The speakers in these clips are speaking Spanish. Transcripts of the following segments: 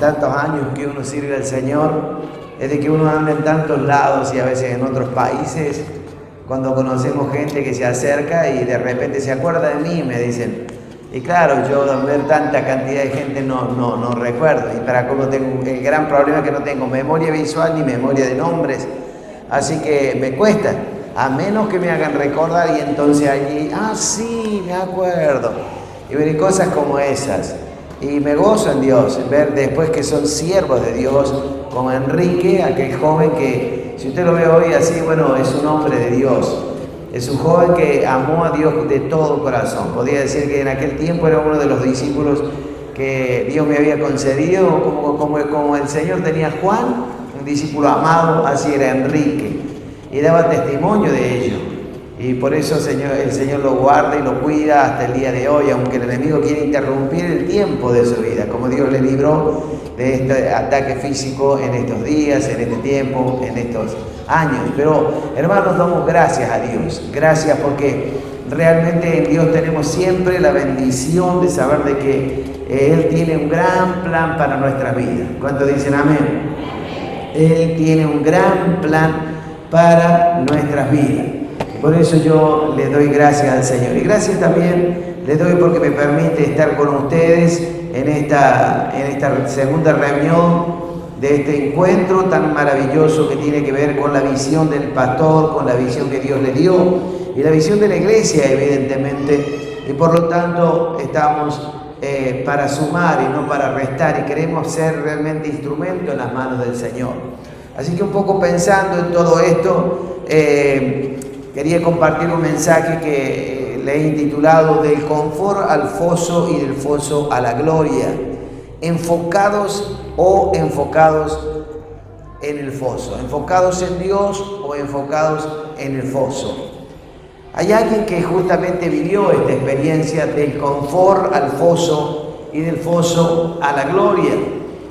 tantos años que uno sirve al Señor, es de que uno anda en tantos lados y a veces en otros países, cuando conocemos gente que se acerca y de repente se acuerda de mí, me dicen. Y claro, yo al ver tanta cantidad de gente no recuerdo. Y para cómo tengo el gran problema es que no tengo memoria visual ni memoria de nombres. Así que me cuesta, a menos que me hagan recordar y entonces allí, sí, me acuerdo. Y ver cosas como esas. Y me gozo en Dios, ver después que son siervos de Dios, como Enrique, aquel joven que, si usted lo ve hoy así, bueno, es un hombre de Dios. Es un joven que amó a Dios de todo corazón. Podría decir que en aquel tiempo era uno de los discípulos que Dios me había concedido, como el Señor tenía a Juan, un discípulo amado, así era Enrique. Y daba testimonio de ello. Y por eso el Señor lo guarda y lo cuida hasta el día de hoy, aunque el enemigo quiere interrumpir el tiempo de su vida, como Dios le libró de este ataque físico en estos días, en este tiempo, en estos años. Pero hermanos, damos gracias a Dios, gracias porque realmente en Dios tenemos siempre la bendición de saber de que Él tiene un gran plan para nuestra vida. ¿Cuántos dicen amén? Él tiene un gran plan para nuestras vidas. Por eso yo le doy gracias al Señor. Y gracias también le doy porque me permite estar con ustedes en esta segunda reunión de este encuentro tan maravilloso que tiene que ver con la visión del pastor, con la visión que Dios le dio y la visión de la iglesia, evidentemente. Y por lo tanto estamos para sumar y no para restar, y queremos ser realmente instrumento en las manos del Señor. Así que un poco pensando en todo esto, quería compartir un mensaje que le he intitulado Del confort al foso y del foso a la gloria. Enfocados en el foso. Enfocados en Dios o enfocados en el foso. Hay alguien que justamente vivió esta experiencia del confort al foso y del foso a la gloria.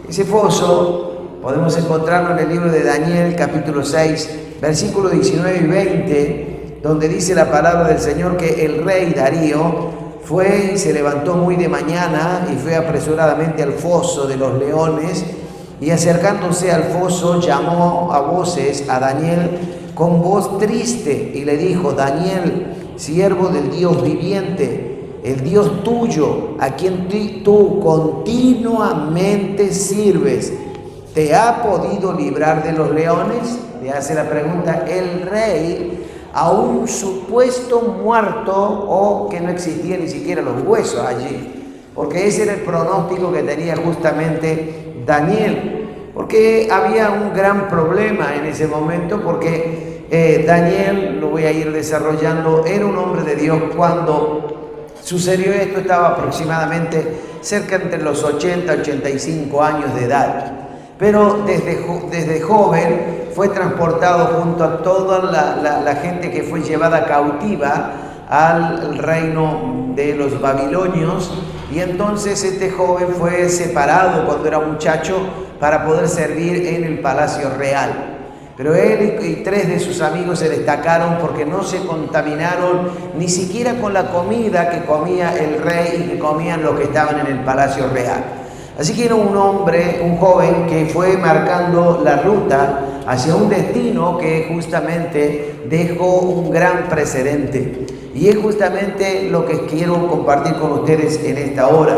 Ese foso podemos encontrarlo en el libro de Daniel, capítulo 6, versículos 19 y 20, donde dice la palabra del Señor que el rey Darío fue y se levantó muy de mañana y fue apresuradamente al foso de los leones, y acercándose al foso llamó a voces a Daniel con voz triste y le dijo: Daniel, siervo del Dios viviente, el Dios tuyo, a quien tú continuamente sirves, ¿te ha podido librar de los leones? Le hace la pregunta el rey a un supuesto muerto, o que no existía ni siquiera los huesos allí, porque ese era el pronóstico que tenía justamente Daniel, porque había un gran problema en ese momento, porque Daniel, lo voy a ir desarrollando, era un hombre de Dios. Cuando sucedió esto estaba aproximadamente cerca entre los 80 y 85 años de edad. Pero desde joven fue transportado junto a toda la gente que fue llevada cautiva al reino de los babilonios, y entonces este joven fue separado cuando era muchacho para poder servir en el palacio real. Pero él y 3 de sus amigos se destacaron porque no se contaminaron ni siquiera con la comida que comía el rey y que comían los que estaban en el palacio real. Así que era un joven que fue marcando la ruta hacia un destino que justamente dejó un gran precedente. Y es justamente lo que quiero compartir con ustedes en esta hora.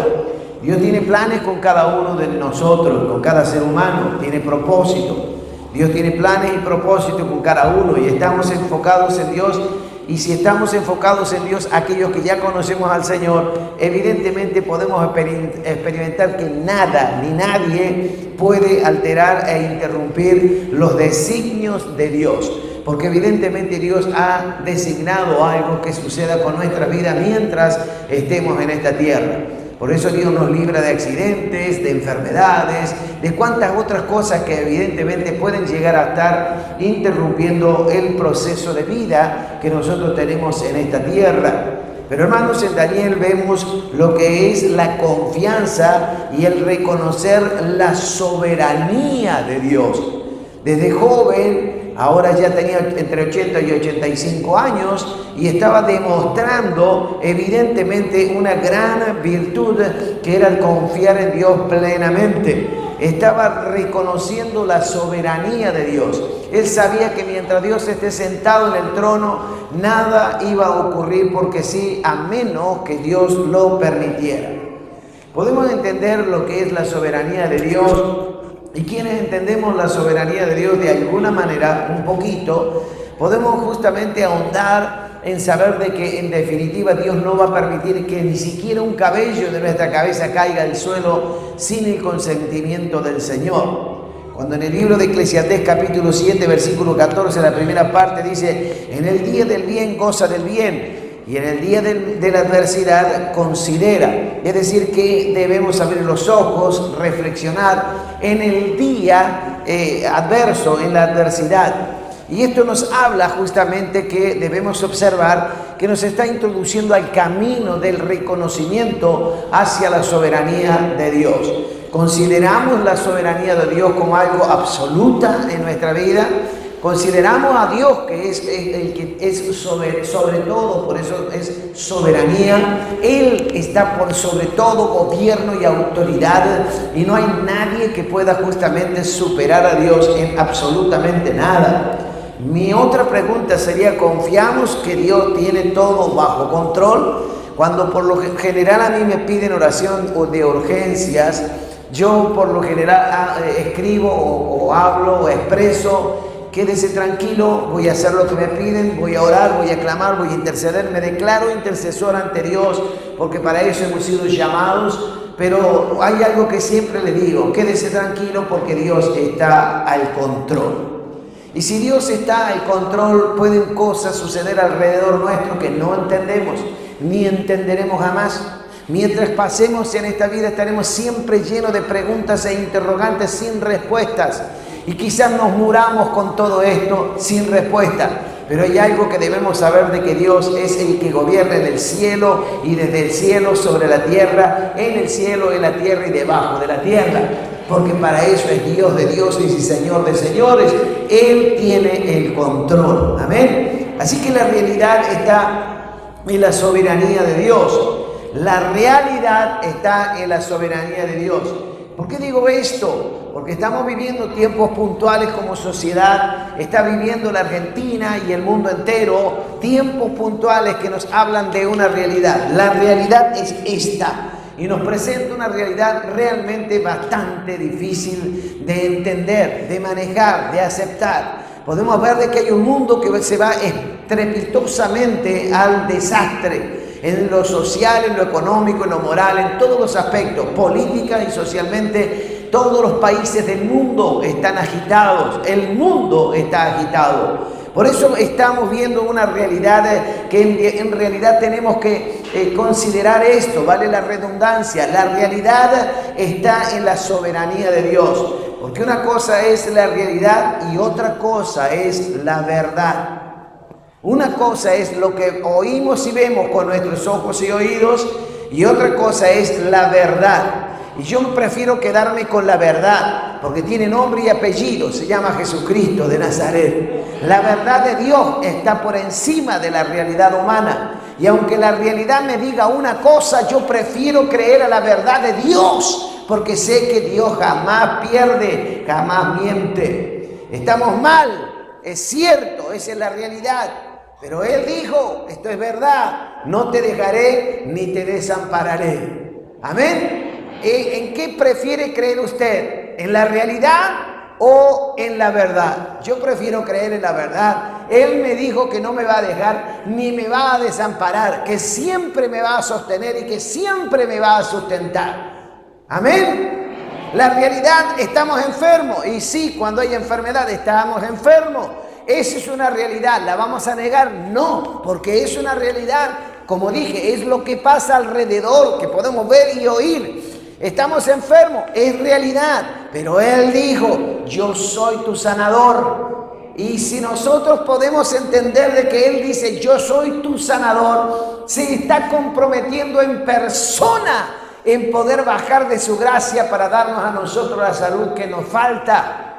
Dios tiene planes con cada uno de nosotros, con cada ser humano, tiene propósito. Dios tiene planes y propósitos con cada uno, y estamos enfocados en Dios. Y si estamos enfocados en Dios, aquellos que ya conocemos al Señor, evidentemente podemos experimentar que nada ni nadie puede alterar e interrumpir los designios de Dios. Porque evidentemente Dios ha designado algo que suceda con nuestra vida mientras estemos en esta tierra. Por eso Dios nos libra de accidentes, de enfermedades, de cuantas otras cosas que evidentemente pueden llegar a estar interrumpiendo el proceso de vida que nosotros tenemos en esta tierra. Pero hermanos, en Daniel vemos lo que es la confianza y el reconocer la soberanía de Dios. Desde joven, ahora ya tenía entre 80 y 85 años, y estaba demostrando evidentemente una gran virtud que era el confiar en Dios plenamente. estaba reconociendo la soberanía de Dios. Él sabía que mientras Dios esté sentado en el trono, nada iba a ocurrir porque sí, a menos que Dios lo permitiera. Podemos entender lo que es la soberanía de Dios, y quienes entendemos la soberanía de Dios de alguna manera, un poquito, podemos justamente ahondar en saber de que en definitiva Dios no va a permitir que ni siquiera un cabello de nuestra cabeza caiga al suelo sin el consentimiento del Señor. Cuando en el libro de Eclesiastés capítulo 7 versículo 14, la primera parte dice: en el día del bien goza del bien, y en el día de la adversidad considera. Es decir, que debemos abrir los ojos, reflexionar en el día adverso, en la adversidad. Y esto nos habla justamente que debemos observar que nos está introduciendo al camino del reconocimiento hacia la soberanía de Dios. ¿Consideramos la soberanía de Dios como algo absoluta en nuestra vida? Consideramos a Dios que es el que es sobre todo, por eso es soberanía. Él está por sobre todo gobierno y autoridad, y no hay nadie que pueda justamente superar a Dios en absolutamente nada. Mi otra pregunta sería: ¿confiamos que Dios tiene todo bajo control? Cuando por lo general a mí me piden oración o de urgencias, yo por lo general escribo o hablo o expreso: quédese tranquilo, voy a hacer lo que me piden, voy a orar, voy a clamar, voy a interceder, me declaro intercesor ante Dios, porque para eso hemos sido llamados. Pero hay algo que siempre le digo: quédese tranquilo porque Dios está al control. Y si Dios está al control, pueden cosas suceder alrededor nuestro que no entendemos, ni entenderemos jamás. Mientras pasemos en esta vida, estaremos siempre llenos de preguntas e interrogantes sin respuestas. Y quizás nos muramos con todo esto sin respuesta. Pero hay algo que debemos saber: de que Dios es el que gobierna en el cielo y desde el cielo sobre la tierra, en el cielo, en la tierra y debajo de la tierra. Porque para eso es Dios de dioses y Señor de señores. Él tiene el control. Amén. Así que la realidad está en la soberanía de Dios. La realidad está en la soberanía de Dios. ¿Por qué digo esto? Porque estamos viviendo tiempos puntuales como sociedad. Está viviendo la Argentina y el mundo entero tiempos puntuales que nos hablan de una realidad. La realidad es esta. Y nos presenta una realidad realmente bastante difícil de entender, de manejar, de aceptar. Podemos ver de que hay un mundo que se va estrepitosamente al desastre, en lo social, en lo económico, en lo moral, en todos los aspectos, política y socialmente. Todos los países del mundo están agitados, el mundo está agitado. Por eso estamos viendo una realidad que en realidad tenemos que considerar esto, vale la redundancia. La realidad está en la soberanía de Dios, porque una cosa es la realidad y otra cosa es la verdad. Una cosa es lo que oímos y vemos con nuestros ojos y oídos, y otra cosa es la verdad. Y yo prefiero quedarme con la verdad, porque tiene nombre y apellido, se llama Jesucristo de Nazaret. La verdad de Dios está por encima de la realidad humana. Y aunque la realidad me diga una cosa, yo prefiero creer a la verdad de Dios, porque sé que Dios jamás pierde, jamás miente. Estamos mal, es cierto, esa es la realidad. Pero Él dijo, esto es verdad: no te dejaré ni te desampararé. Amén. ¿En qué prefiere creer usted? ¿En la realidad o en la verdad? Yo prefiero creer en la verdad. Él me dijo que no me va a dejar ni me va a desamparar, que siempre me va a sostener y que siempre me va a sustentar. Amén. La realidad, estamos enfermos. Y sí, cuando hay enfermedad estamos enfermos. ¿Esa es una realidad? ¿La vamos a negar? No, porque es una realidad. Como dije, es lo que pasa alrededor, que podemos ver y oír. Estamos enfermos, es realidad, pero Él dijo: yo soy tu sanador. Y si nosotros podemos entender de que Él dice: yo soy tu sanador, se está comprometiendo en persona en poder bajar de su gracia para darnos a nosotros la salud que nos falta.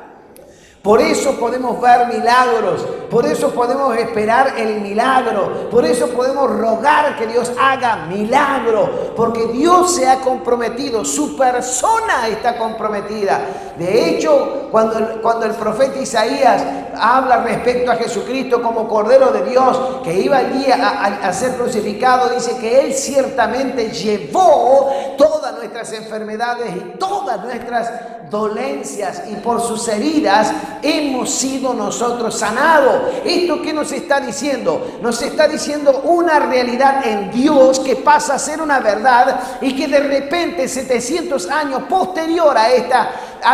Por eso podemos ver milagros, por eso podemos esperar el milagro, por eso podemos rogar que Dios haga milagro, porque Dios se ha comprometido, su persona está comprometida. De hecho, cuando el profeta Isaías habla respecto a Jesucristo como Cordero de Dios, que iba allí a ser crucificado, dice que Él ciertamente llevó todas nuestras enfermedades y todas nuestras dolencias, y por sus heridas hemos sido nosotros sanados. ¿Esto qué nos está diciendo? Nos está diciendo una realidad en Dios que pasa a ser una verdad, y que de repente 700 años posterior a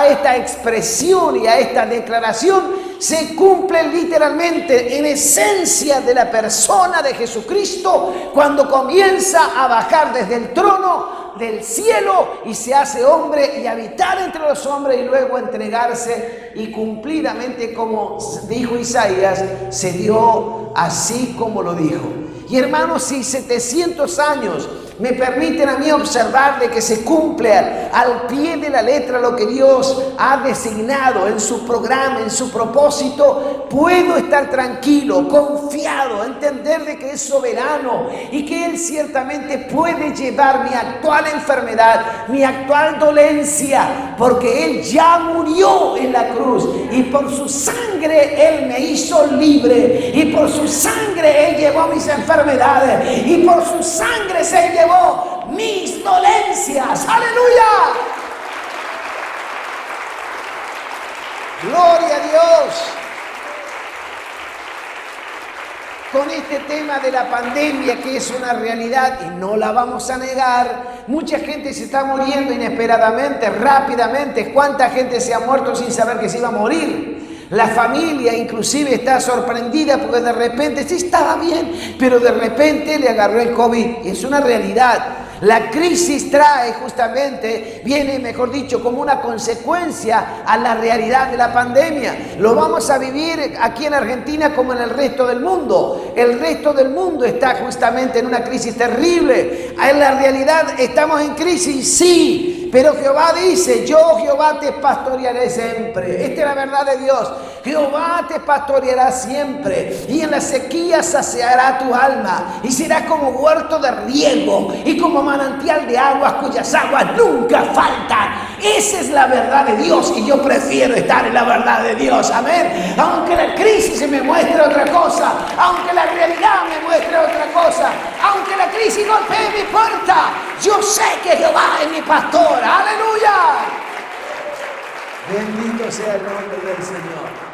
esta expresión y a esta declaración se cumple literalmente en esencia de la persona de Jesucristo, cuando comienza a bajar desde el trono del cielo y se hace hombre y habitar entre los hombres, y luego entregarse, y cumplidamente, como dijo Isaías, se dio así como lo dijo. Y hermanos, si 700 años me permiten a mí observar de que se cumple al pie de la letra lo que Dios ha designado en su programa, en su propósito, puedo estar tranquilo, confiado, entender de que es soberano y que Él ciertamente puede llevar mi actual enfermedad, mi actual dolencia, porque Él ya murió en la cruz, y por su sangre Él me hizo libre, y por su sangre Él llevó mis enfermedades, y por su sangre se llevó mis dolencias. ¡Aleluya! ¡Gloria a Dios! Con este tema de la pandemia, que es una realidad y no la vamos a negar, mucha gente se está muriendo inesperadamente, rápidamente. ¿Cuánta gente se ha muerto sin saber que se iba a morir? La familia inclusive está sorprendida porque de repente sí estaba bien, pero de repente le agarró el COVID. Y es una realidad. La crisis viene, mejor dicho, como una consecuencia a la realidad de la pandemia. Lo vamos a vivir aquí en Argentina como en el resto del mundo. El resto del mundo está justamente en una crisis terrible. En la realidad estamos en crisis, sí, pero Jehová dice: yo Jehová te pastorearé siempre. Esta es la verdad de Dios. Jehová te pastoreará siempre, y en la sequía saciará tu alma, y serás como huerto de riego y como manantial de aguas cuyas aguas nunca faltan. Esa es la verdad de Dios, y yo prefiero estar en la verdad de Dios. Amén. Aunque la crisis me muestre otra cosa, aunque la realidad me muestre otra cosa, aunque la crisis golpee mi puerta, yo sé que Jehová es mi pastor. Aleluya. Bendito sea el nombre del Señor.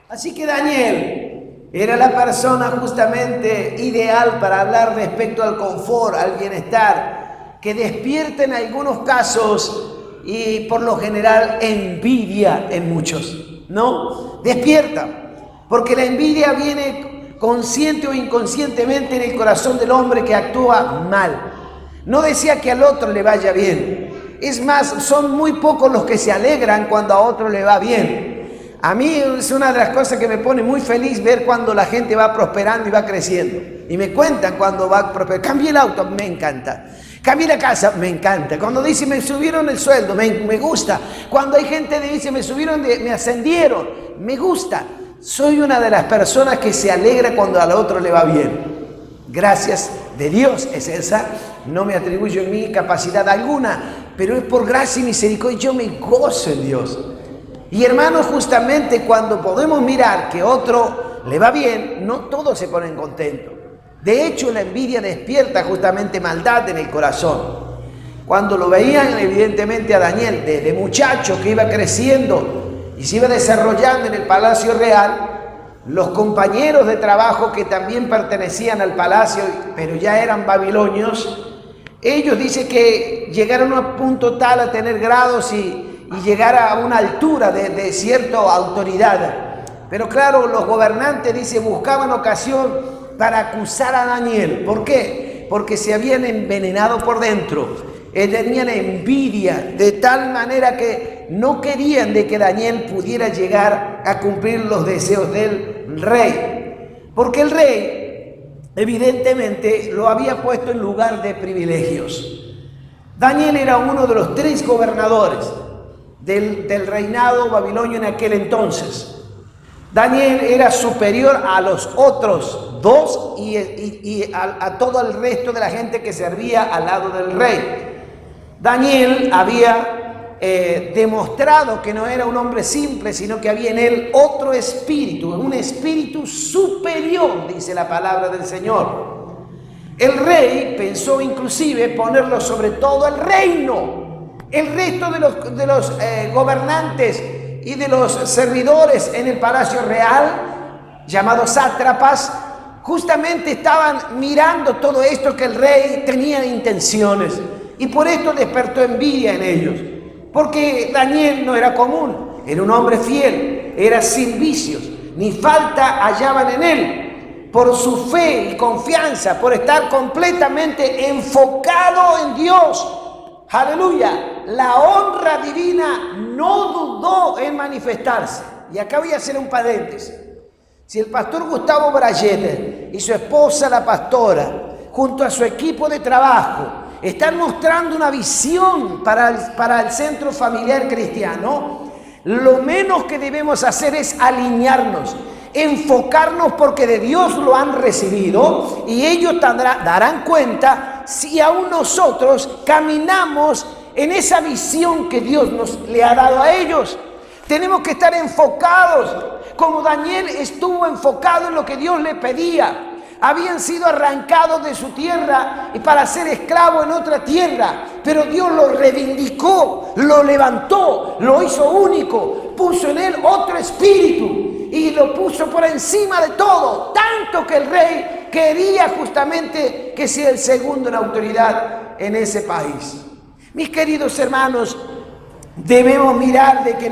Así que Daniel era la persona justamente ideal para hablar respecto al confort, al bienestar, que despierta en algunos casos y por lo general envidia en muchos, ¿no? Despierta, porque la envidia viene consciente o inconscientemente en el corazón del hombre que actúa mal. No desea que al otro le vaya bien. Es más, son muy pocos los que se alegran cuando a otro le va bien. A mí es una de las cosas que me pone muy feliz ver cuando la gente va prosperando y va creciendo. Y me cuentan cuando va prosperando. Cambié el auto, me encanta. Cambié la casa, me encanta. Cuando dice me subieron el sueldo, me gusta. Cuando hay gente que dice me ascendieron, me gusta. Soy una de las personas que se alegra cuando al otro le va bien. Gracias de Dios es esa. No me atribuyo en mí capacidad alguna, pero es por gracia y misericordia. Yo me gozo en Dios. Y hermanos, justamente cuando podemos mirar que otro le va bien, no todos se ponen contentos. De hecho, la envidia despierta justamente maldad en el corazón. Cuando lo veían evidentemente a Daniel, desde muchacho que iba creciendo y se iba desarrollando en el palacio real, los compañeros de trabajo que también pertenecían al palacio, pero ya eran babilonios, ellos dicen que llegaron a un punto tal a tener grados y llegar a una altura de cierta autoridad. Pero claro, los gobernantes, dice, buscaban ocasión para acusar a Daniel. ¿Por qué? Porque se habían envenenado por dentro. Tenían envidia de tal manera que no querían de que Daniel pudiera llegar a cumplir los deseos del rey. Porque el rey, evidentemente, lo había puesto en lugar de privilegios. Daniel era uno de los 3 gobernadores. del reinado babilonio en aquel entonces. Daniel era superior a los otros dos y a todo el resto de la gente que servía al lado del rey. Daniel había demostrado que no era un hombre simple, sino que había en él otro espíritu, un espíritu superior, dice la palabra del Señor. El rey pensó inclusive ponerlo sobre todo el reino. El resto de los gobernantes y de los servidores en el palacio real, llamados sátrapas, justamente estaban mirando todo esto que el rey tenía intenciones, y por esto despertó envidia en ellos, porque Daniel no era común, era un hombre fiel, era sin vicios, ni falta hallaban en él, por su fe y confianza, por estar completamente enfocado en Dios. Aleluya, la honra divina no dudó en manifestarse. Y acá voy a hacer un paréntesis. Si el pastor Gustavo Brayete y su esposa la pastora, junto a su equipo de trabajo, están mostrando una visión para el centro familiar cristiano, lo menos que debemos hacer es alinearnos, enfocarnos, porque de Dios lo han recibido y ellos darán cuenta si aún nosotros caminamos en esa visión que Dios le ha dado a ellos. Tenemos que estar enfocados, como Daniel estuvo enfocado en lo que Dios le pedía. Habían sido arrancados de su tierra y para ser esclavos en otra tierra, pero Dios lo reivindicó, lo levantó, lo hizo único, puso en él otro espíritu y lo puso por encima de todo, tanto que el rey quería justamente que sea el segundo en autoridad en ese país. Mis queridos hermanos, debemos mirar de que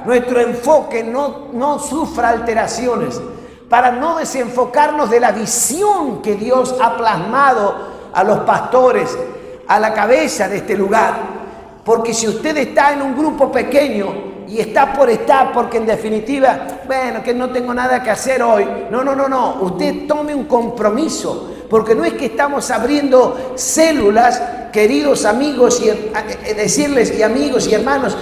nuestro enfoque no sufra alteraciones, para no desenfocarnos de la visión que Dios ha plasmado a los pastores, a la cabeza de este lugar. Porque si usted está en un grupo pequeño y está por estar, porque en definitiva, bueno, que no tengo nada que hacer hoy. No. Usted tome un compromiso, porque no es que estamos abriendo células, queridos amigos, decirles, y amigos y hermanos,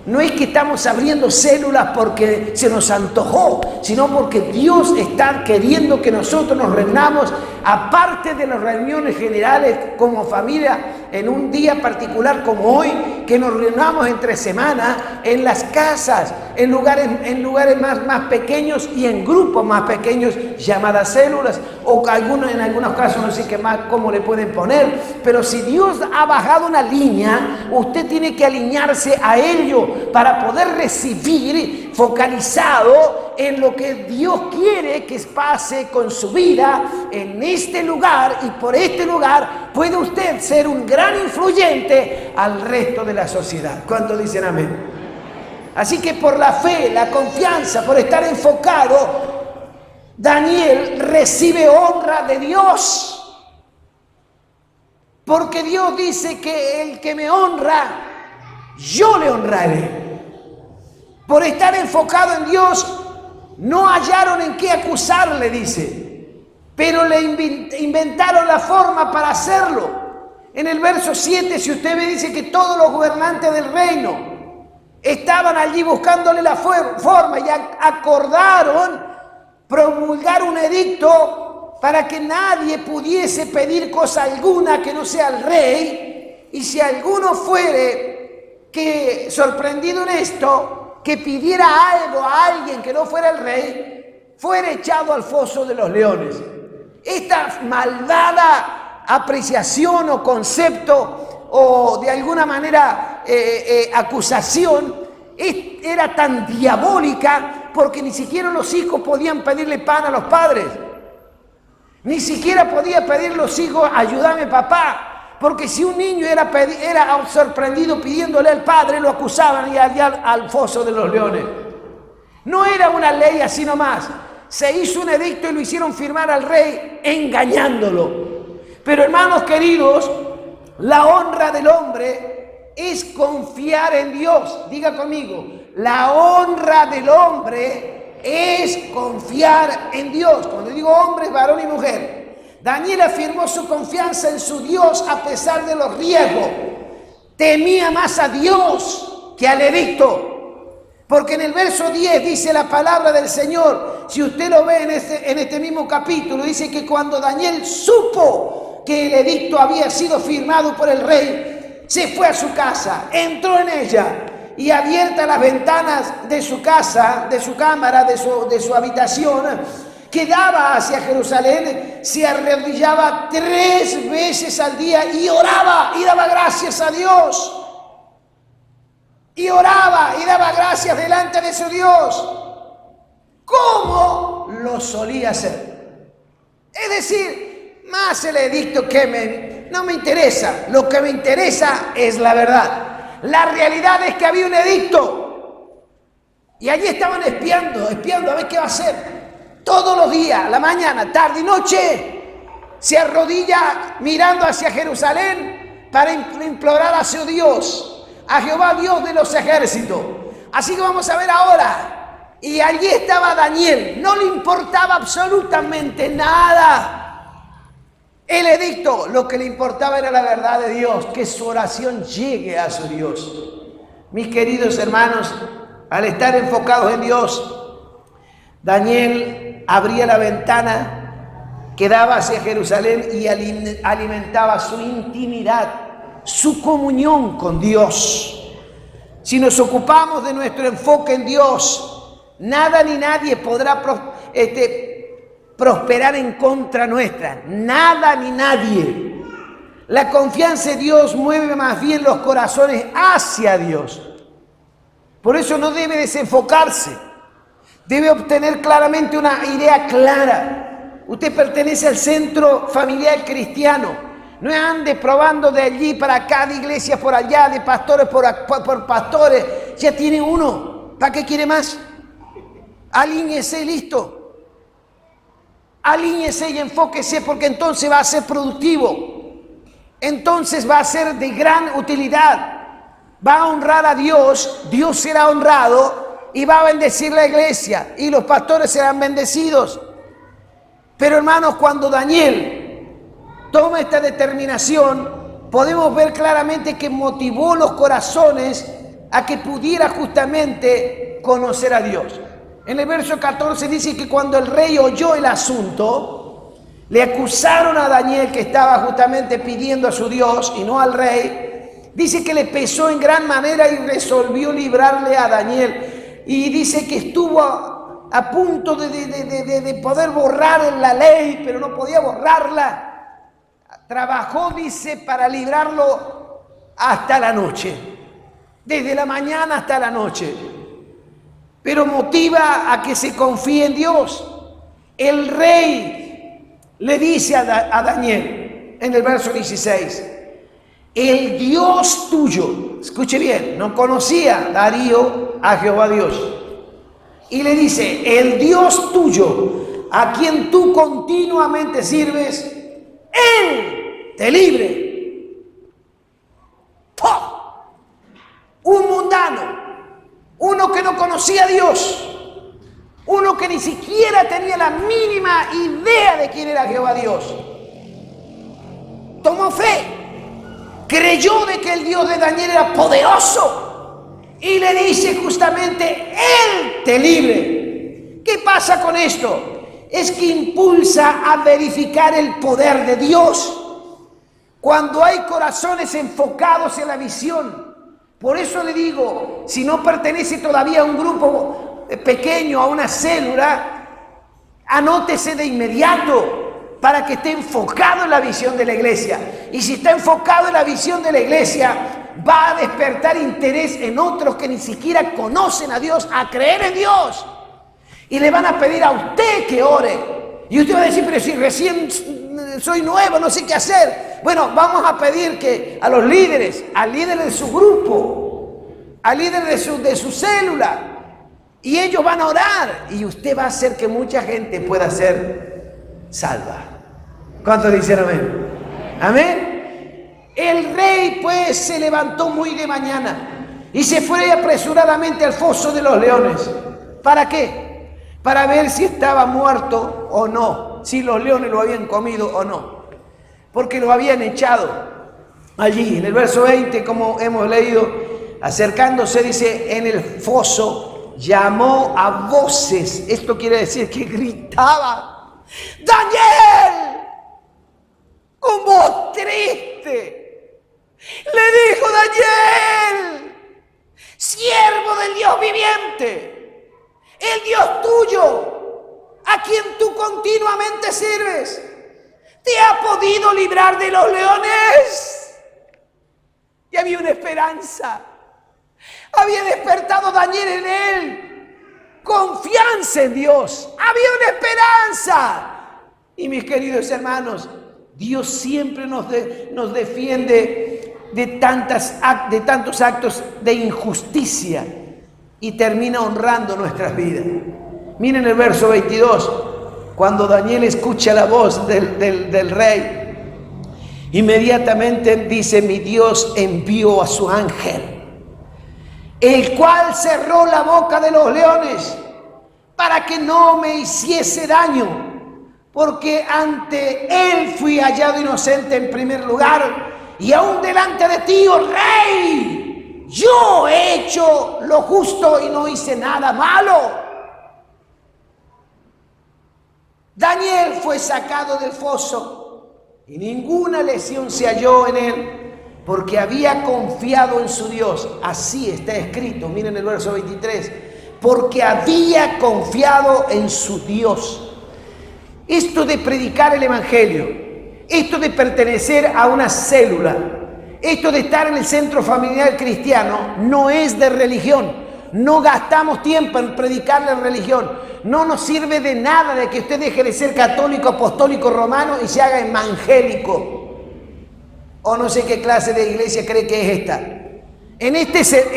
no es que estamos abriendo células porque se nos antojó, sino porque Dios está queriendo que nosotros nos reunamos, aparte de las reuniones generales como familia, en un día particular como hoy, que nos reunamos entre semana en las casas, en lugares más pequeños y en grupos más pequeños, llamadas células, o en algunos casos no sé qué más, cómo le pueden poner. Pero si Dios ha bajado una línea, usted tiene que alinearse a ello para poder recibir focalizado en lo que Dios quiere que pase con su vida en este lugar, y por este lugar puede usted ser un gran influyente al resto de la sociedad. ¿Cuántos dicen amén? Así que por la fe, la confianza, por estar enfocado, Daniel recibe honra de Dios, porque Dios dice que el que me honra, yo le honraré. Por estar enfocado en Dios, no hallaron en qué acusarle, dice, pero le inventaron la forma para hacerlo. En el verso 7, si usted ve, dice que todos los gobernantes del reino estaban allí buscándole la forma y acordaron promulgar un edicto para que nadie pudiese pedir cosa alguna que no sea al rey, y si alguno fuere que sorprendido en esto, que pidiera algo a alguien que no fuera el rey, fuera echado al foso de los leones. Esta malvada apreciación o concepto o de alguna manera acusación era tan diabólica, porque ni siquiera los hijos podían pedirle pan a los padres, ni siquiera podía pedir los hijos, ayúdame papá. Porque si un niño era sorprendido pidiéndole al padre, lo acusaban y al foso de los leones. No era una ley así nomás. Se hizo un edicto y lo hicieron firmar al rey engañándolo. Pero hermanos queridos, la honra del hombre es confiar en Dios. Diga conmigo, la honra del hombre es confiar en Dios. Cuando digo hombre, es varón y mujer. Daniel afirmó su confianza en su Dios a pesar de los riesgos. Temía más a Dios que al edicto. Porque en el verso 10 dice la palabra del Señor, si usted lo ve en este mismo capítulo, dice que cuando Daniel supo que el edicto había sido firmado por el rey, se fue a su casa, entró en ella y abiertas las ventanas de su casa, de su cámara, de su habitación, que daba hacia Jerusalén, se arrodillaba 3 veces al día y oraba y daba gracias a Dios. Y oraba y daba gracias delante de su Dios, como lo solía hacer. Es decir, más el edicto no me interesa. Lo que me interesa es la verdad. La realidad es que había un edicto. Y allí estaban espiando a ver qué va a hacer. Todos los días, la mañana, tarde y noche, se arrodilla mirando hacia Jerusalén para implorar a su Dios, a Jehová Dios de los ejércitos. Así que vamos a ver ahora. Y allí estaba Daniel. No le importaba absolutamente nada el edicto. Lo que le importaba era la verdad de Dios, que su oración llegue a su Dios. Mis queridos hermanos, al estar enfocados en Dios, Daniel abría la ventana que daba hacia Jerusalén y alimentaba su intimidad, su comunión con Dios. Si nos ocupamos de nuestro enfoque en Dios, nada ni nadie podrá prosperar en contra nuestra. Nada ni nadie. La confianza en Dios mueve más bien los corazones hacia Dios. Por eso no debe desenfocarse. Debe obtener claramente una idea clara. Usted pertenece al centro familiar cristiano. No ande probando de allí para acá, de iglesias por allá, de pastores por pastores. Ya tiene uno. ¿Para qué quiere más? Alíñese, listo. Alíñese y enfóquese, porque entonces va a ser productivo. Entonces va a ser de gran utilidad. Va a honrar a Dios, Dios será honrado y va a bendecir la iglesia y los pastores serán bendecidos. Pero hermanos, cuando Daniel toma esta determinación, podemos ver claramente que motivó los corazones a que pudiera justamente conocer a Dios. En el verso 14 dice que cuando el rey oyó el asunto, le acusaron a Daniel, que estaba justamente pidiendo a su Dios y no al rey. Dice que le pesó en gran manera y resolvió librarle a Daniel. Y dice que estuvo a punto de poder borrar la ley, pero no podía borrarla. Trabajó, dice, para librarlo hasta la noche, desde la mañana hasta la noche. Pero motiva a que se confíe en Dios. El rey le dice a Daniel, en el verso 16, el Dios tuyo, escuche bien, no conocía Darío a Jehová Dios. Y le dice, el Dios tuyo, a quien tú continuamente sirves, Él te libre. ¡Pah! Un mundano, uno que no conocía a Dios, uno que ni siquiera tenía la mínima idea de quién era Jehová Dios, tomó fe, creyó de que el Dios de Daniel era poderoso y le dice justamente, Él te libre. ¿Qué pasa con esto? Es que impulsa a verificar el poder de Dios cuando hay corazones enfocados en la visión. Por eso le digo, si no pertenece todavía a un grupo pequeño, a una célula, anótese de inmediato para que esté enfocado en la visión de la iglesia. Y si está enfocado en la visión de la iglesia, va a despertar interés en otros que ni siquiera conocen a Dios, a creer en Dios. Y le van a pedir a usted que ore. Y usted va a decir, pero si recién soy nuevo, no sé qué hacer. Bueno, vamos a pedir que a los líderes, al líder de su grupo, al líder de su célula, y ellos van a orar. Y usted va a hacer que mucha gente pueda ser salva. ¿Cuántos dicen amén? Amén. El rey pues se levantó muy de mañana y se fue apresuradamente al foso de los leones. ¿Para qué? Para ver si estaba muerto o no, si los leones lo habían comido o no, porque lo habían echado allí. En el verso 20, como hemos leído, acercándose, dice, en el foso, llamó a voces. Esto quiere decir que gritaba: ¡Daniel! Con voz triste. Le dijo: Daniel, siervo del Dios viviente, el Dios tuyo, a quien tú continuamente sirves, ¿te ha podido librar de los leones? Y había una esperanza. Había despertado Daniel en él confianza en Dios. Había una esperanza. Y mis queridos hermanos, Dios siempre nos defiende de tantos actos de injusticia y termina honrando nuestras vidas. Miren el verso 22, cuando Daniel escucha la voz del rey, inmediatamente dice: mi Dios envió a su ángel, el cual cerró la boca de los leones para que no me hiciese daño, porque ante él fui hallado inocente en primer lugar, y aún delante de ti, oh rey, yo he hecho lo justo y no hice nada malo. Daniel fue sacado del foso y ninguna lesión se halló en él, porque había confiado en su Dios. Así está escrito, miren el verso 23, porque había confiado en su Dios. Esto de predicar el evangelio, esto de pertenecer a una célula, esto de estar en el centro familiar cristiano, no es de religión. No gastamos tiempo en predicar la religión. No nos sirve de nada de que usted deje de ser católico, apostólico, romano y se haga evangélico. O no sé qué clase de iglesia cree que es esta. En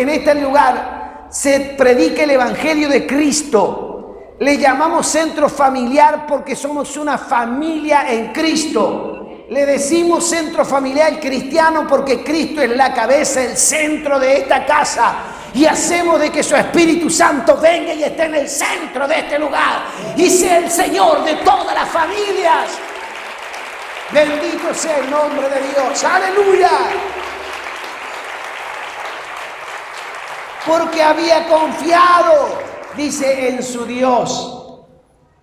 este lugar se predica el evangelio de Cristo. Le llamamos centro familiar porque somos una familia en Cristo. Le decimos centro familiar cristiano porque Cristo es la cabeza, el centro de esta casa. Y hacemos de que su Espíritu Santo venga y esté en el centro de este lugar y sea el Señor de todas las familias. Bendito sea el nombre de Dios. ¡Aleluya! Porque había confiado, dice, en su Dios.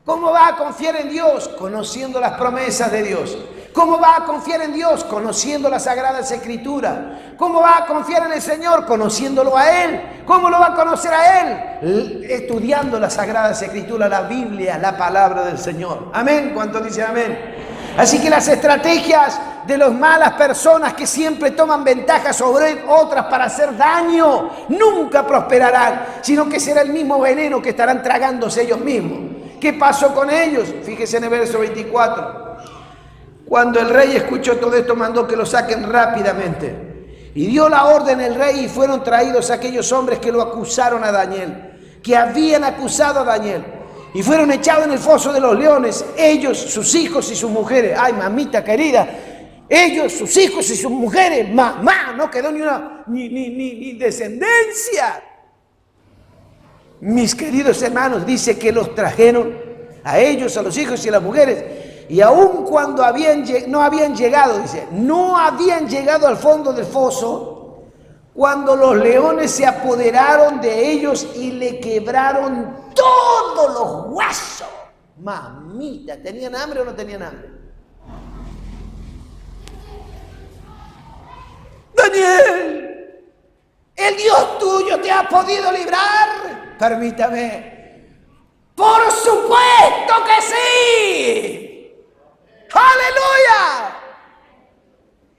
¿Cómo va a confiar en Dios? Conociendo las promesas de Dios. ¿Cómo va a confiar en Dios? Conociendo las Sagradas Escrituras. ¿Cómo va a confiar en el Señor? Conociéndolo a Él. ¿Cómo lo va a conocer a Él? Estudiando las Sagradas Escrituras, la Biblia, la palabra del Señor. Amén. ¿Cuántos dicen amén? Así que las estrategias de las malas personas que siempre toman ventaja sobre otras para hacer daño nunca prosperarán, sino que será el mismo veneno que estarán tragándose ellos mismos. ¿Qué pasó con ellos? Fíjese en el verso 24. Cuando el rey escuchó todo esto, mandó que lo saquen rápidamente. Y dio la orden el rey y fueron traídos aquellos hombres que lo acusaron a Daniel, que habían acusado a Daniel. Y fueron echados en el foso de los leones, ellos, sus hijos y sus mujeres. Ay, mamita querida, ellos, sus hijos y sus mujeres. Mamá, no quedó ni descendencia. Mis queridos hermanos, dice que los trajeron a ellos, a los hijos y a las mujeres. Y aun cuando no habían llegado al fondo del foso, cuando los leones se apoderaron de ellos y le quebraron todos los huesos. Mamita, ¿tenían hambre o no tenían hambre? Daniel, ¿el Dios tuyo te ha podido librar? Permítame. Por supuesto que sí. ¡Aleluya!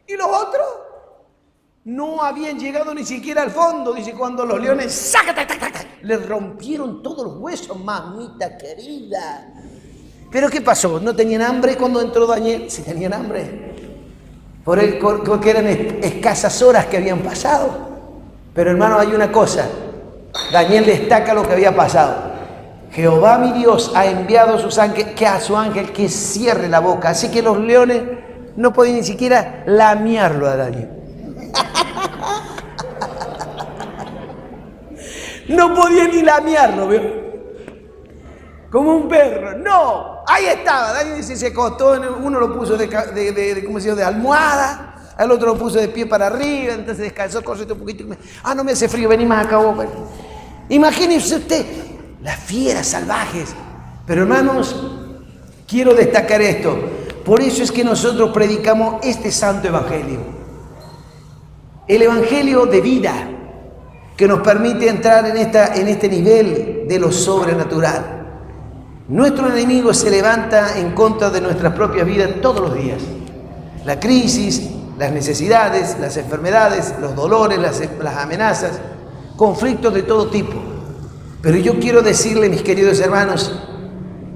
¿Y los otros? No habían llegado ni siquiera al fondo. Dice, cuando los leones les rompieron todos los huesos. Mamita querida. ¿Pero qué pasó? ¿No tenían hambre cuando entró Daniel? Sí tenían hambre. Porque eran escasas horas que habían pasado. Pero hermano, hay una cosa. Daniel destaca lo que había pasado. Jehová mi Dios ha enviado a su ángel que cierre la boca. Así que los leones no podían ni siquiera lamearlo a Daniel. No podían ni lamearlo, ¿vio? Como un perro. No, ahí estaba. Daniel se acostó, uno lo puso de almohada. Al otro lo puso de pie para arriba, entonces descansó, corrió un poquito. No me hace frío, vení más acá vos. Imagínense usted, las fieras salvajes. Pero hermanos, quiero destacar esto. Por eso es que nosotros predicamos este santo evangelio. El evangelio de vida que nos permite entrar en este nivel de lo sobrenatural. Nuestro enemigo se levanta en contra de nuestras propias vidas todos los días. La crisis, las necesidades, las enfermedades, los dolores, las amenazas, conflictos de todo tipo. Pero yo quiero decirle, mis queridos hermanos,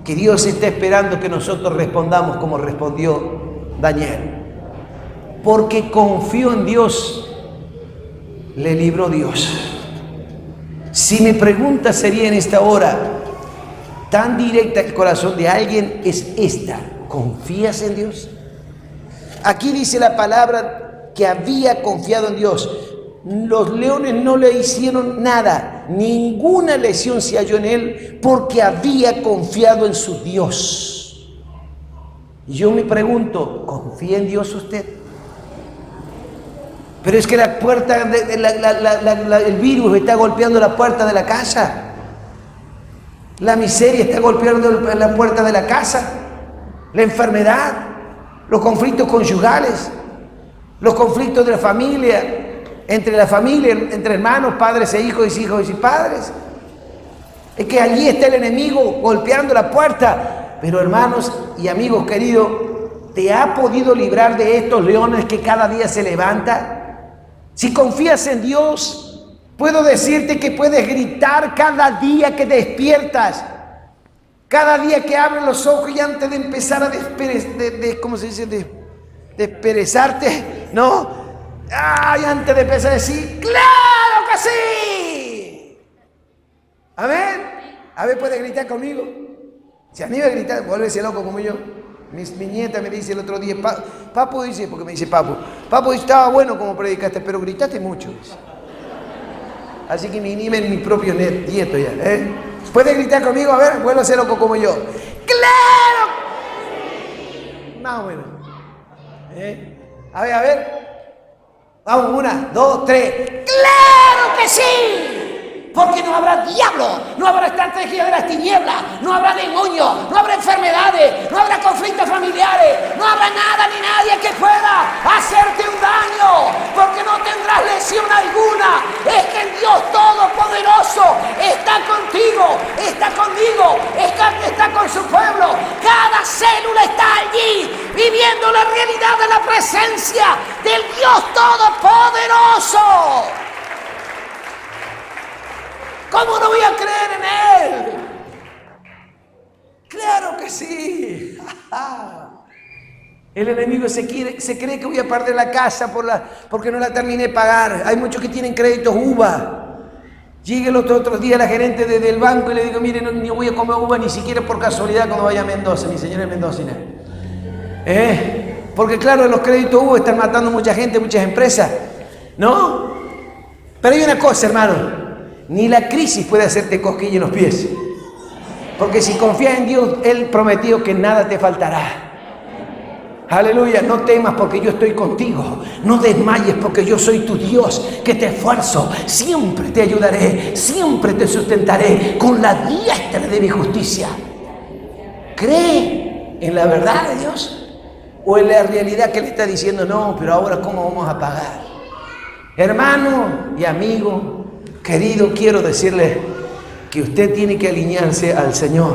que Dios está esperando que nosotros respondamos como respondió Daniel. Porque confió en Dios, le libró Dios. Si mi pregunta sería en esta hora, tan directa al corazón de alguien, es esta: ¿confías en Dios? Aquí dice la palabra que había confiado en Dios. Los leones no le hicieron nada, ninguna lesión se halló en él, porque había confiado en su Dios. Y yo me pregunto, ¿confía en Dios usted? Pero es que la puerta, el virus está golpeando la puerta de la casa. La miseria está golpeando la puerta de la casa. La enfermedad, los conflictos conyugales, los conflictos de la familia, entre hermanos, padres e hijos y padres. Es que allí está el enemigo golpeando la puerta. Pero hermanos y amigos queridos, ¿te ha podido librar de estos leones que cada día se levantan? Si confías en Dios, puedo decirte que puedes gritar cada día que despiertas, cada día que abres los ojos, y antes de empezar a desperezarte, ¿no? ¡Ay! Antes de empezar a decir, ¡claro que sí! Amén. A ver, ¿puede gritar conmigo? Si anima a gritar, vuélvese loco como yo. Mi nieta me dice el otro día, Papu dice, porque me dice Papu dice, estaba bueno como predicaste, pero gritaste mucho. Así que me animen mi propio nieto ya. ¿Puede gritar conmigo? A ver, vuelvo a ser loco como yo. ¡Claro! Más o menos. A ver. Vamos, 1, 2, 3. ¡Claro que sí! Porque no habrá diablo, no habrá estrategia de las tinieblas, no habrá demonios, no habrá enfermedades, no habrá conflictos familiares, no habrá nada ni nadie que pueda hacerte un daño, porque no tendrás lesión alguna. Es que el Dios Todopoderoso está contigo, está conmigo, está con su pueblo. Cada célula está allí, viviendo la realidad de la presencia del Dios Todopoderoso. ¿Cómo no voy a creer en Él? Claro que sí. El enemigo se cree que voy a perder la casa porque no la terminé de pagar. Hay muchos que tienen créditos uva. Llegué el otro día la gerente del banco y le digo, mire, no voy a comer uva ni siquiera por casualidad cuando vaya a Mendoza. Mi señora es mendocina. Porque claro, los créditos uva están matando mucha gente, muchas empresas. ¿No? Pero hay una cosa, hermano. Ni la crisis puede hacerte cosquilla en los pies. Porque si confías en Dios, Él prometió que nada te faltará. Aleluya, no temas porque yo estoy contigo. No desmayes porque yo soy tu Dios, que te esfuerzo. Siempre te ayudaré, siempre te sustentaré con la diestra de mi justicia. ¿Cree en la verdad de Dios? ¿O en la realidad que le está diciendo, no, pero ahora cómo vamos a pagar? Hermano y amigo querido, quiero decirle que usted tiene que alinearse al Señor,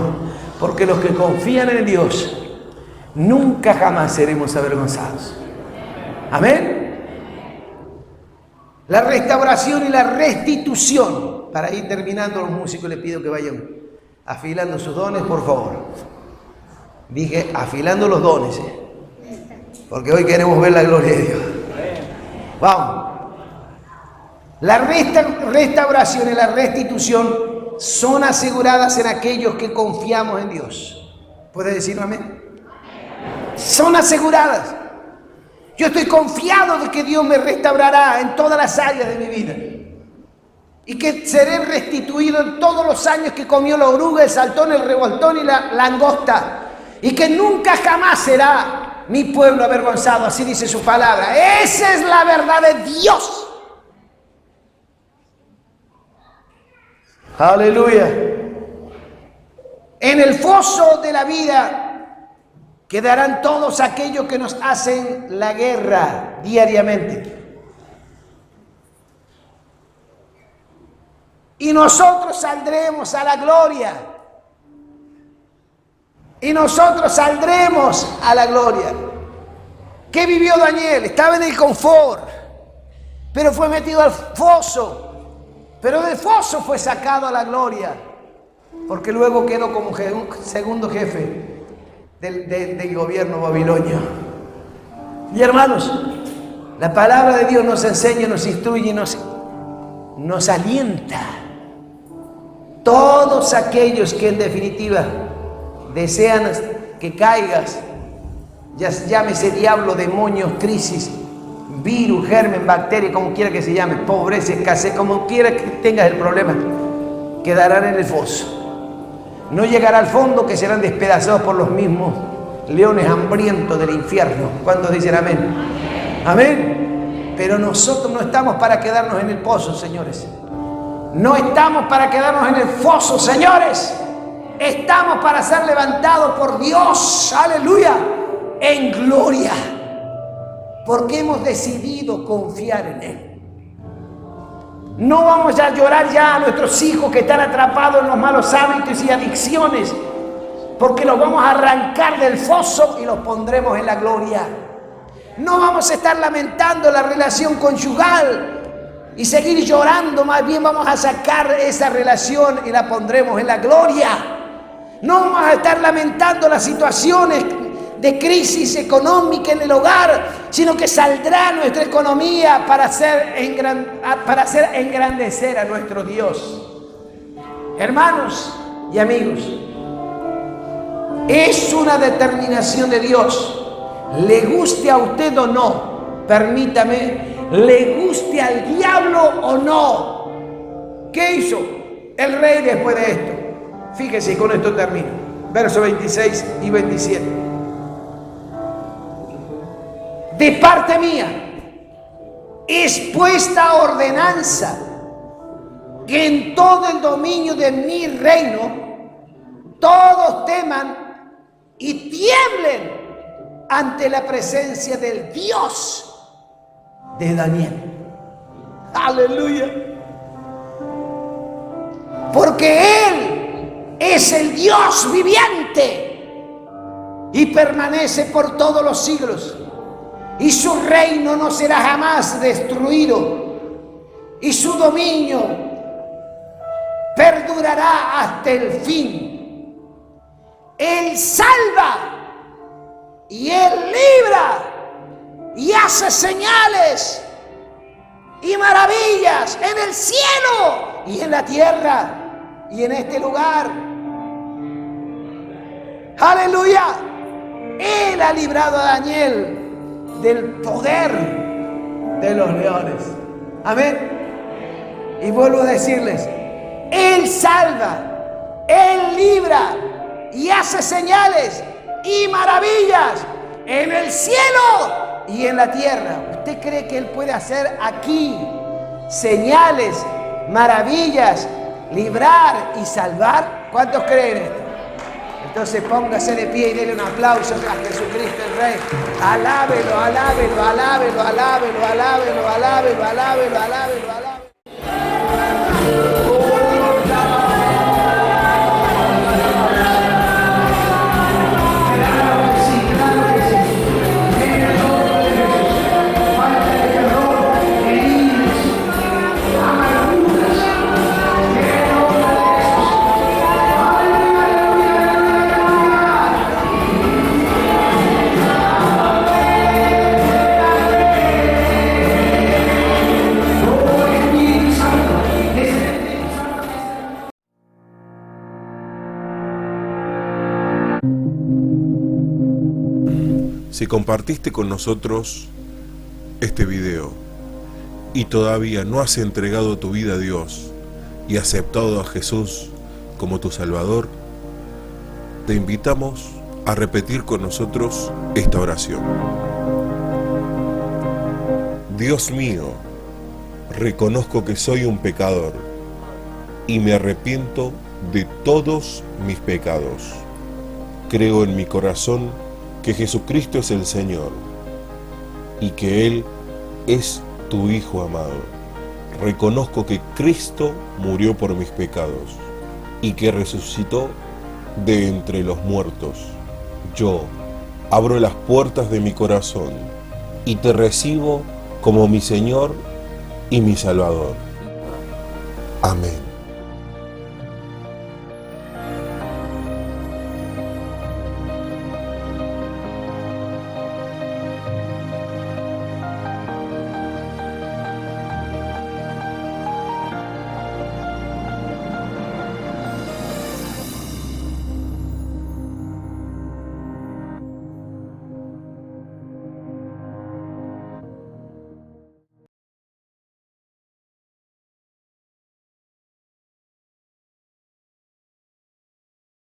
porque los que confían en Dios nunca jamás seremos avergonzados. Amén. La restauración y la restitución. Para ir terminando, los músicos les pido que vayan afilando sus dones, por favor. Dije afilando los dones, porque hoy queremos ver la gloria de Dios. Vamos. La restauración y la restitución son aseguradas en aquellos que confiamos en Dios. ¿Puede decirlo amén? Son aseguradas. Yo estoy confiado de que Dios me restaurará en todas las áreas de mi vida. Y que seré restituido en todos los años que comió la oruga, el saltón, el revoltón y la langosta. Y que nunca jamás será mi pueblo avergonzado, así dice su palabra. Esa es la verdad de Dios. Aleluya. En el foso de la vida quedarán todos aquellos que nos hacen la guerra diariamente. Y nosotros saldremos a la gloria. Y nosotros saldremos a la gloria. ¿Qué vivió Daniel? Estaba en el confort, pero fue metido al foso. Pero del foso fue sacado a la gloria, porque luego quedó como segundo jefe del gobierno babilonio. Y hermanos, la palabra de Dios nos enseña, nos instruye, nos alienta. Todos aquellos que en definitiva desean que caigas, ya llámese diablo, demonios, crisis, virus, germen, bacteria, como quiera que se llame, pobreza, escasez, como quiera que tengas el problema, quedarán en el foso. No llegará al fondo, que serán despedazados por los mismos leones hambrientos del infierno. ¿Cuántos dicen amén? Amén. Pero nosotros no estamos para quedarnos en el pozo, señores. No estamos para quedarnos en el foso, señores. Estamos para ser levantados por Dios, aleluya, en gloria. Porque hemos decidido confiar en Él. No vamos a llorar ya a nuestros hijos que están atrapados en los malos hábitos y adicciones, porque los vamos a arrancar del foso y los pondremos en la gloria. No vamos a estar lamentando la relación conyugal y seguir llorando, más bien vamos a sacar esa relación y la pondremos en la gloria. No vamos a estar lamentando las situaciones de crisis económica en el hogar, sino que saldrá nuestra economía para hacer engrandecer a nuestro Dios. Hermanos y amigos, es una determinación de Dios. Le guste a usted o no, permítame, le guste al diablo o no. ¿Qué hizo el rey después de esto? Fíjese, con esto termino. Versos 26 y 27. De parte mía es puesta ordenanza que en todo el dominio de mi reino todos teman y tiemblen ante la presencia del Dios de Daniel. Aleluya. Porque Él es el Dios viviente y permanece por todos los siglos. Y su reino no será jamás destruido. Y su dominio perdurará hasta el fin. Él salva y Él libra y hace señales y maravillas en el cielo y en la tierra y en este lugar. Aleluya. Él ha librado a Daniel del poder de los leones. Amén. Y vuelvo a decirles, Él salva, Él libra y hace señales y maravillas en el cielo y en la tierra. ¿Usted cree que Él puede hacer aquí señales, maravillas, librar y salvar? ¿Cuántos creen esto? Entonces póngase de pie y denle un aplauso a Jesucristo el Rey. Alábelo, alábelo, alábelo, alábelo, alábelo, alábelo, alábelo, alábelo, alábelo. Si compartiste con nosotros este video y todavía no has entregado tu vida a Dios y aceptado a Jesús como tu Salvador, te invitamos a repetir con nosotros esta oración. Dios mío, reconozco que soy un pecador y me arrepiento de todos mis pecados. Creo en mi corazón que Jesucristo es el Señor y que Él es tu Hijo amado. Reconozco que Cristo murió por mis pecados y que resucitó de entre los muertos. Yo abro las puertas de mi corazón y te recibo como mi Señor y mi Salvador. Amén.